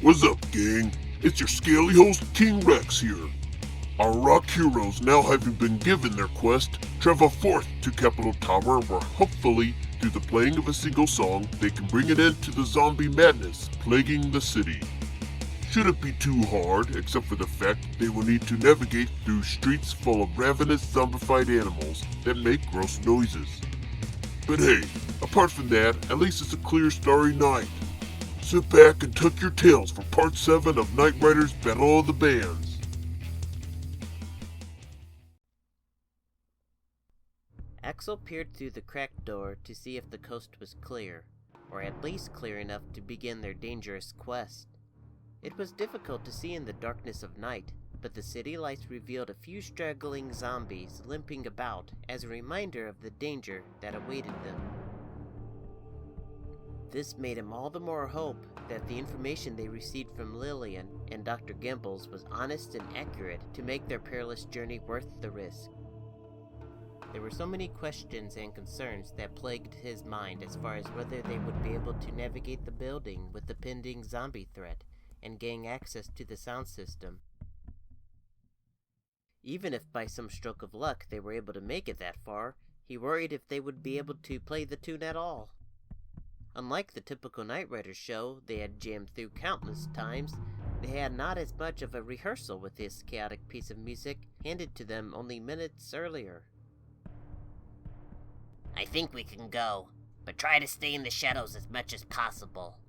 What's up, gang? It's your scaly host, King Rex here. Our rock heroes, now having been given their quest, travel forth to Capitol Tower where hopefully, through the playing of a single song, they can bring an end to the zombie madness plaguing the city. Shouldn't be too hard, except for the fact they will need to navigate through streets full of ravenous zombified animals that make gross noises. But hey, apart from that, at least it's a clear starry night. Sit back and tuck your tails for part 7 of Nightriders Battle of the Bands. Axel peered through the cracked door to see if the coast was clear, or at least clear enough to begin their dangerous quest. It was difficult to see in the darkness of night, but the city lights revealed a few straggling zombies limping about as a reminder of the danger that awaited them. This made him all the more hope that the information they received from Lillian and Dr. Gimbels was honest and accurate to make their perilous journey worth the risk. There were so many questions and concerns that plagued his mind as far as whether they would be able to navigate the building with the pending zombie threat and gain access to the sound system. Even if by some stroke of luck they were able to make it that far, he worried if they would be able to play the tune at all. Unlike the typical Nightriders show they had jammed through countless times, they had not as much of a rehearsal with this chaotic piece of music handed to them only minutes earlier. I think we can go, but try to stay in the shadows as much as possible,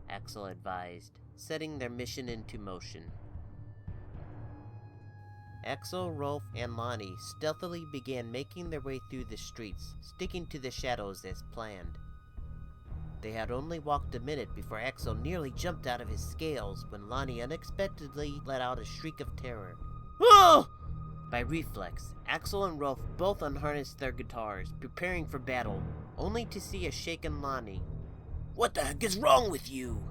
Axel advised, setting their mission into motion. Axel, Rolf, and Lonnie stealthily began making their way through the streets, sticking to the shadows as planned. They had only walked a minute before Axel nearly jumped out of his scales when Lonnie unexpectedly let out a shriek of terror. Oh! By reflex, Axel and Rolf both unharnessed their guitars, preparing for battle, only to see a shaken Lonnie. What the heck is wrong with you?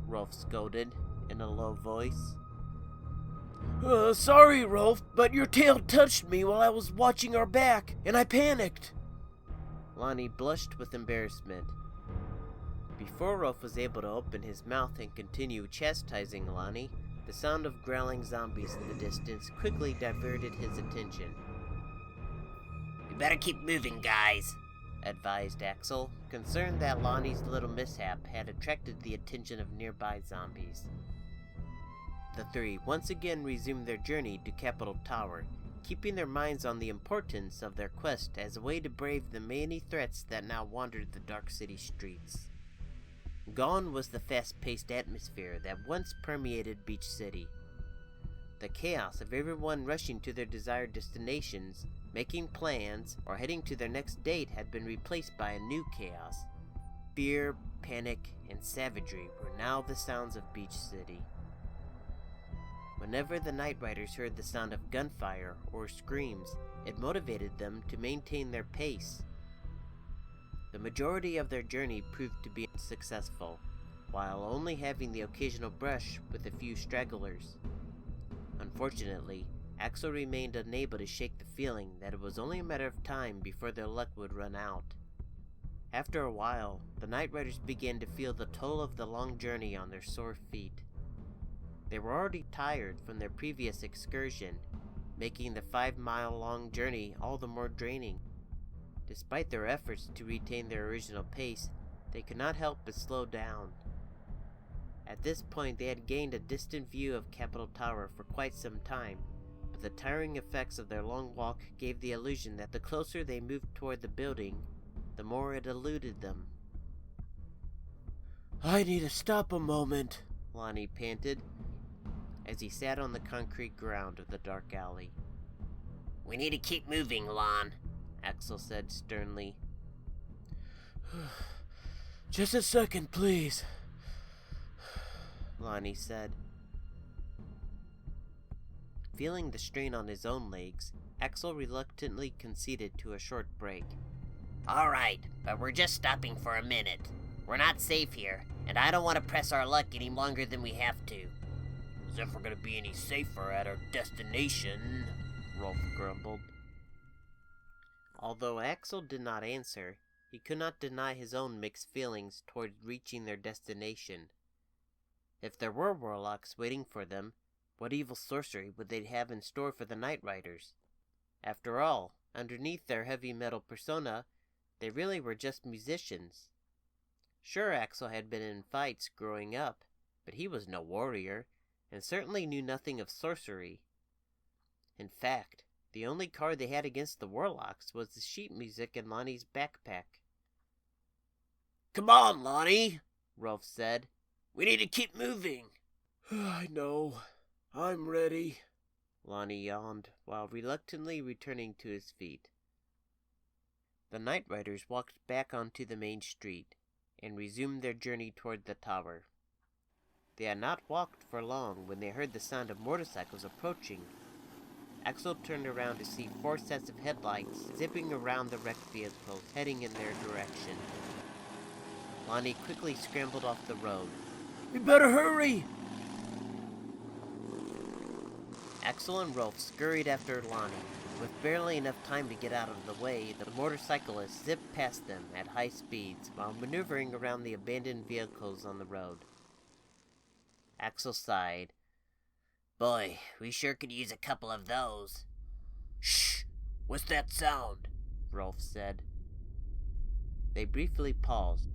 Rolf scolded, in a low voice. Sorry, Rolf, but your tail touched me while I was watching our back, and I panicked. Lonnie blushed with embarrassment. Before Rolf was able to open his mouth and continue chastising Lonnie, the sound of growling zombies in the distance quickly diverted his attention. We better keep moving, guys, advised Axel, concerned that Lonnie's little mishap had attracted the attention of nearby zombies. The three once again resumed their journey to Capitol Tower, keeping their minds on the importance of their quest as a way to brave the many threats that now wandered the dark city streets. Gone was the fast-paced atmosphere that once permeated Beach City. The chaos of everyone rushing to their desired destinations, making plans, or heading to their next date had been replaced by a new chaos. Fear, panic, and savagery were now the sounds of Beach City. Whenever the Nightriders heard the sound of gunfire or screams, it motivated them to maintain their pace. The majority of their journey proved to be successful, while only having the occasional brush with a few stragglers. Unfortunately, Axel remained unable to shake the feeling that it was only a matter of time before their luck would run out. After a while, the Nightriders began to feel the toll of the long journey on their sore feet. They were already tired from their previous excursion, making the 5-mile-long journey all the more draining. Despite their efforts to retain their original pace, they could not help but slow down. At this point, they had gained a distant view of Capitol Tower for quite some time, but the tiring effects of their long walk gave the illusion that the closer they moved toward the building, the more it eluded them. I need to stop a moment, Lonnie panted, as he sat on the concrete ground of the dark alley. We need to keep moving, Lon, Axel said sternly. Just a second, please, Lonnie said. Feeling the strain on his own legs, Axel reluctantly conceded to a short break. All right, but we're just stopping for a minute. We're not safe here, and I don't want to press our luck any longer than we have to. As if we're going to be any safer at our destination, Rolf grumbled. Although Axel did not answer, he could not deny his own mixed feelings toward reaching their destination. If there were warlocks waiting for them, what evil sorcery would they have in store for the Nightriders? After all, underneath their heavy metal persona, they really were just musicians. Sure, Axel had been in fights growing up, but he was no warrior, and certainly knew nothing of sorcery. In fact, the only card they had against the warlocks was the sheet music in Lonnie's backpack. Come on, Lonnie, Rolf said. We need to keep moving. I know. I'm ready. Lonnie yawned, while reluctantly returning to his feet. The Nightriders walked back onto the main street, and resumed their journey toward the tower. They had not walked for long when they heard the sound of motorcycles approaching. Axel turned around to see 4 sets of headlights zipping around the wrecked vehicles, heading in their direction. Lonnie quickly scrambled off the road. We better hurry! Axel and Rolf scurried after Lonnie. With barely enough time to get out of the way, the motorcyclists zipped past them at high speeds while maneuvering around the abandoned vehicles on the road. Axel sighed. Boy, we sure could use a couple of those. Shh! What's that sound? Rolf said. They briefly paused.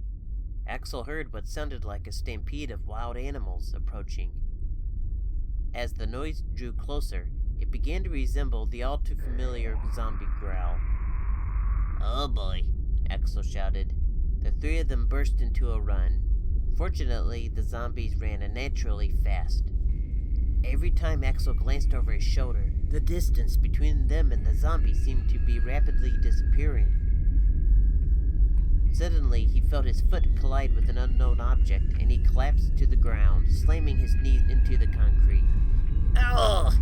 Axel heard what sounded like a stampede of wild animals approaching. As the noise drew closer, it began to resemble the all-too-familiar zombie growl. Oh boy, Axel shouted. The 3 of them burst into a run. Fortunately, the zombies ran unnaturally fast. Every time Axel glanced over his shoulder, the distance between them and the zombies seemed to be rapidly disappearing. Suddenly, he felt his foot collide with an unknown object, and he collapsed to the ground, slamming his knees into the concrete. Ow!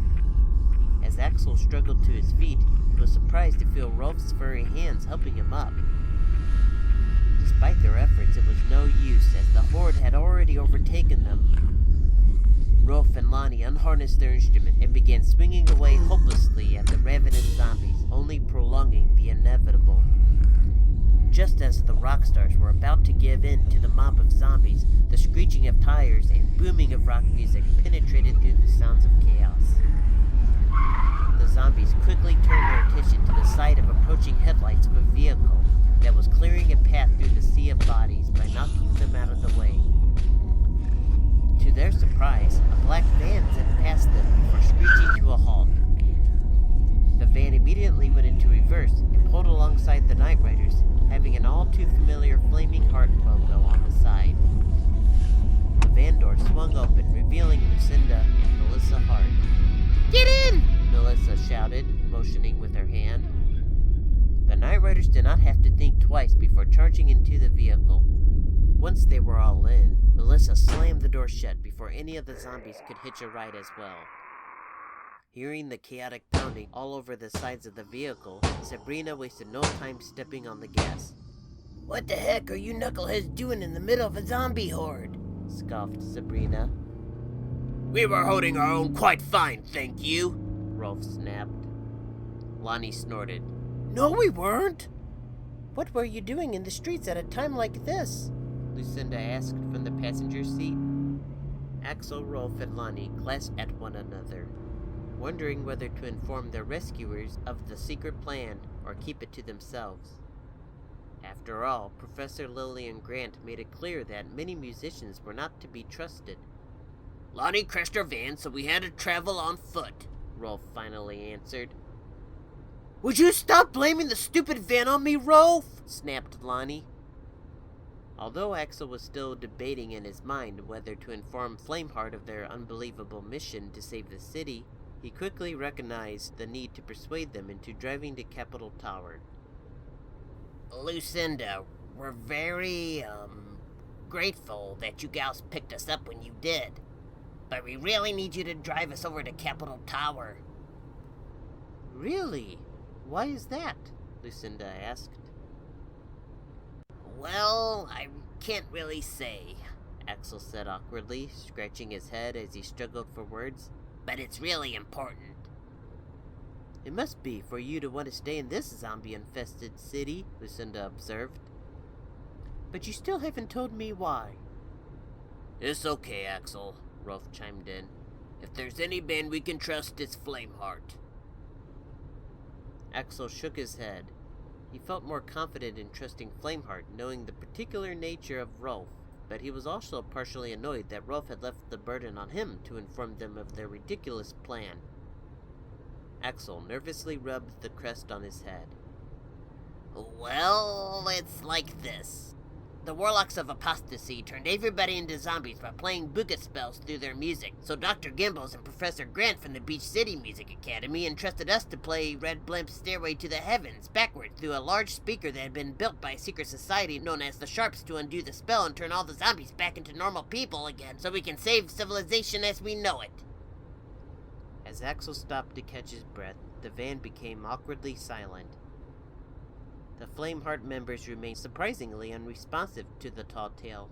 As Axel struggled to his feet, he was surprised to feel Rolf's furry hands helping him up. Despite their efforts, it was no use, as the horde had already overtaken them. Rolf and Lonnie unharnessed their instrument and began swinging away hopelessly at the ravenous zombies, only prolonging the inevitable. Just as the rock stars were about to give in to the mob of zombies, the screeching of tires and booming of rock music penetrated through the sounds of chaos. The zombies quickly turned their attention to the sight of approaching headlights of a vehicle that was clearing a path through the sea of bodies by knocking them out of the way. To their surprise, a black van zipped past them before screeching to a halt. The van immediately went into reverse and pulled alongside the Nightriders, having an all-too-familiar flaming heart logo on the side. The van door swung open, revealing Lucinda and Melissa Hart. Get in! Melissa shouted, motioning with her hand. The Nightriders did not have to think twice before charging into the vehicle. Once they were all in, Melissa slammed the door shut before any of the zombies could hitch a ride as well. Hearing the chaotic pounding all over the sides of the vehicle, Sabrina wasted no time stepping on the gas. What the heck are you knuckleheads doing in the middle of a zombie horde? Scoffed Sabrina. We were holding our own quite fine, thank you. Rolf snapped. Lonnie snorted. No, we weren't. What were you doing in the streets at a time like this? Lucinda asked from the passenger seat. Axel, Rolf, and Lonnie glanced at one another, wondering whether to inform their rescuers of the secret plan or keep it to themselves. After all, Professor Lillian Grant made it clear that many musicians were not to be trusted. Lonnie crashed our van, so we had to travel on foot, Rolf finally answered. Would you stop blaming the stupid van on me, Rolf? Snapped Lonnie. Although Axel was still debating in his mind whether to inform Flameheart of their unbelievable mission to save the city, he quickly recognized the need to persuade them into driving to Capitol Tower. Lucinda, we're very, grateful that you gals picked us up when you did. But we really need you to drive us over to Capitol Tower. Really? Why is that? Lucinda asked. Well, I can't really say, Axel said awkwardly, scratching his head as he struggled for words. But it's really important. It must be for you to want to stay in this zombie-infested city, Lucinda observed. But you still haven't told me why. It's okay, Axel, Rolf chimed in. If there's any band we can trust, it's Flameheart. Axel shook his head. He felt more confident in trusting Flameheart, knowing the particular nature of Rolf, but he was also partially annoyed that Rolf had left the burden on him to inform them of their ridiculous plan. Axel nervously rubbed the crest on his head. Well, it's like this. The Warlocks of Apostasy turned everybody into zombies by playing booga spells through their music, so Dr. Gimbals and Professor Grant from the Beach City Music Academy entrusted us to play Red Blimp's Stairway to the Heavens backward through a large speaker that had been built by a secret society known as the Sharps to undo the spell and turn all the zombies back into normal people again so we can save civilization as we know it. As Axel stopped to catch his breath, the van became awkwardly silent. The Flameheart members remained surprisingly unresponsive to the tall tale.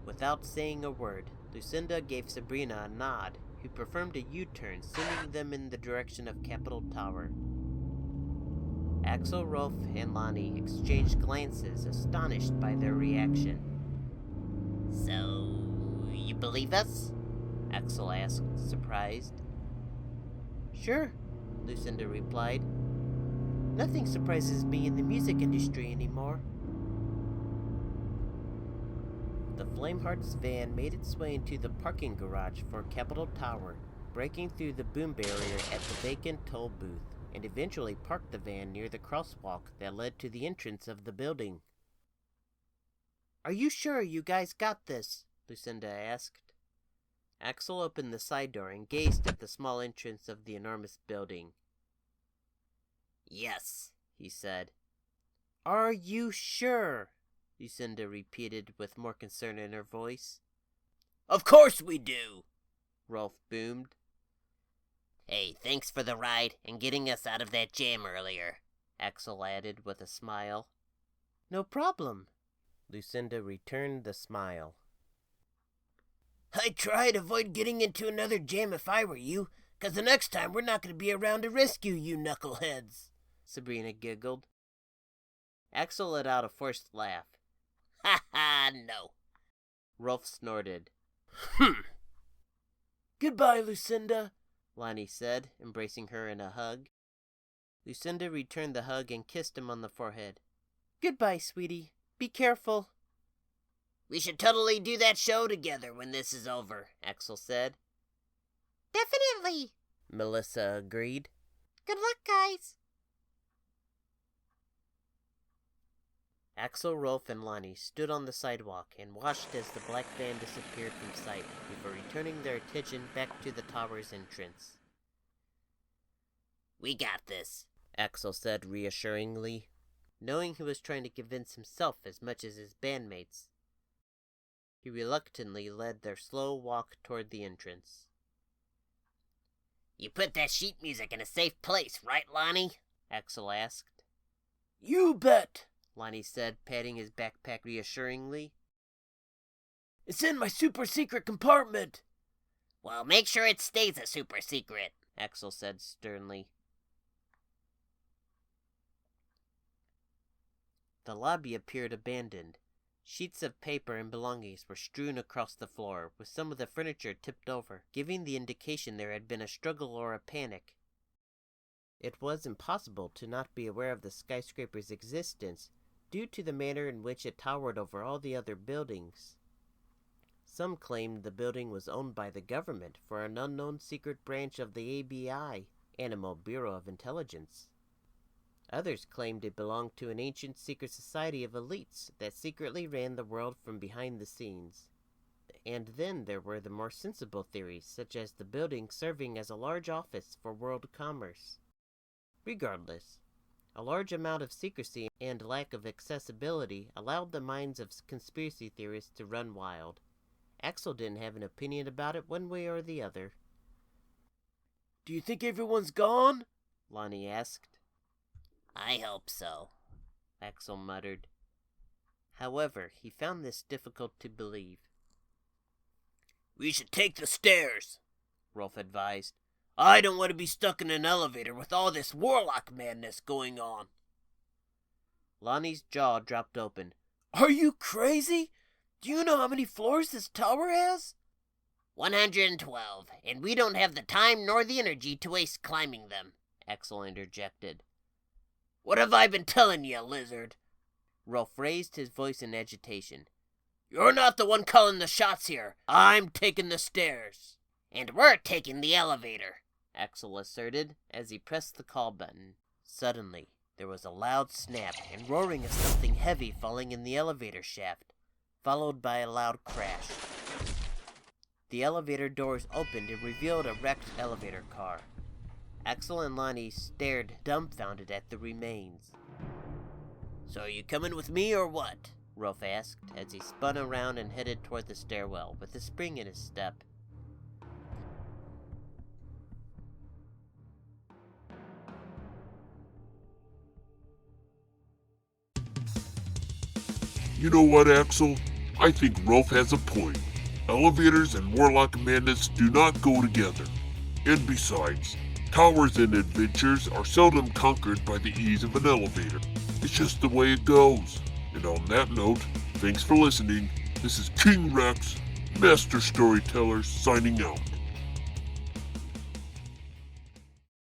Without saying a word, Lucinda gave Sabrina a nod, who performed a U-turn, sending them in the direction of Capitol Tower. Axel, Rolf, and Lonnie exchanged glances, astonished by their reaction. So, you believe us? Axel asked, surprised. Sure, Lucinda replied. Nothing surprises me in the music industry anymore. The Flameheart's van made its way into the parking garage for Capitol Tower, breaking through the boom barrier at the vacant toll booth, and eventually parked the van near the crosswalk that led to the entrance of the building. Are you sure you guys got this? Lucinda asked. Axel opened the side door and gazed at the small entrance of the enormous building. Yes, he said. Are you sure? Lucinda repeated with more concern in her voice. Of course we do, Rolf boomed. Hey, thanks for the ride and getting us out of that jam earlier, Axel added with a smile. No problem. Lucinda returned the smile. I'd try to avoid getting into another jam if I were you, 'cause the next time we're not going to be around to rescue you knuckleheads, Sabrina giggled. Axel let out a forced laugh. Ha ha, no. Rolf snorted. Goodbye, Lucinda, Lonnie said, embracing her in a hug. Lucinda returned the hug and kissed him on the forehead. Goodbye, sweetie. Be careful. We should totally do that show together when this is over, Axel said. Definitely, Melissa agreed. Good luck, guys. Axel, Rolf, and Lonnie stood on the sidewalk and watched as the black van disappeared from sight before returning their attention back to the tower's entrance. We got this, Axel said reassuringly, knowing he was trying to convince himself as much as his bandmates. He reluctantly led their slow walk toward the entrance. You put that sheet music in a safe place, right, Lonnie? Axel asked. You bet, Lonnie said, patting his backpack reassuringly. It's in my super secret compartment. Well, make sure it stays a super secret, Axel said sternly. The lobby appeared abandoned. Sheets of paper and belongings were strewn across the floor, with some of the furniture tipped over, giving the indication there had been a struggle or a panic. It was impossible to not be aware of the skyscraper's existence, due to the manner in which it towered over all the other buildings. Some claimed the building was owned by the government for an unknown secret branch of the ABI, Animal Bureau of Intelligence. Others claimed it belonged to an ancient secret society of elites that secretly ran the world from behind the scenes. And then there were the more sensible theories, such as the building serving as a large office for world commerce. Regardless, a large amount of secrecy and lack of accessibility allowed the minds of conspiracy theorists to run wild. Axel didn't have an opinion about it one way or the other. Do you think everyone's gone? Lonnie asked. I hope so, Axel muttered. However, he found this difficult to believe. We should take the stairs, Rolf advised. I don't want to be stuck in an elevator with all this warlock madness going on. Lonnie's jaw dropped open. Are you crazy? Do you know how many floors this tower has? 112, and we don't have the time nor the energy to waste climbing them, Axel interjected. What have I been telling you, lizard? Rolf raised his voice in agitation. You're not the one calling the shots here. I'm taking the stairs. And we're taking the elevator, Axel asserted as he pressed the call button. Suddenly, there was a loud snap and roaring of something heavy falling in the elevator shaft, followed by a loud crash. The elevator doors opened and revealed a wrecked elevator car. Axel and Lonnie stared dumbfounded at the remains. So are you coming with me or what? Rolf asked as he spun around and headed toward the stairwell with a spring in his step. You know what, Axel? I think Rolf has a point. Elevators and warlock madness do not go together. And besides, towers and adventures are seldom conquered by the ease of an elevator. It's just the way it goes. And on that note, thanks for listening. This is King Rex, Master Storyteller, signing out.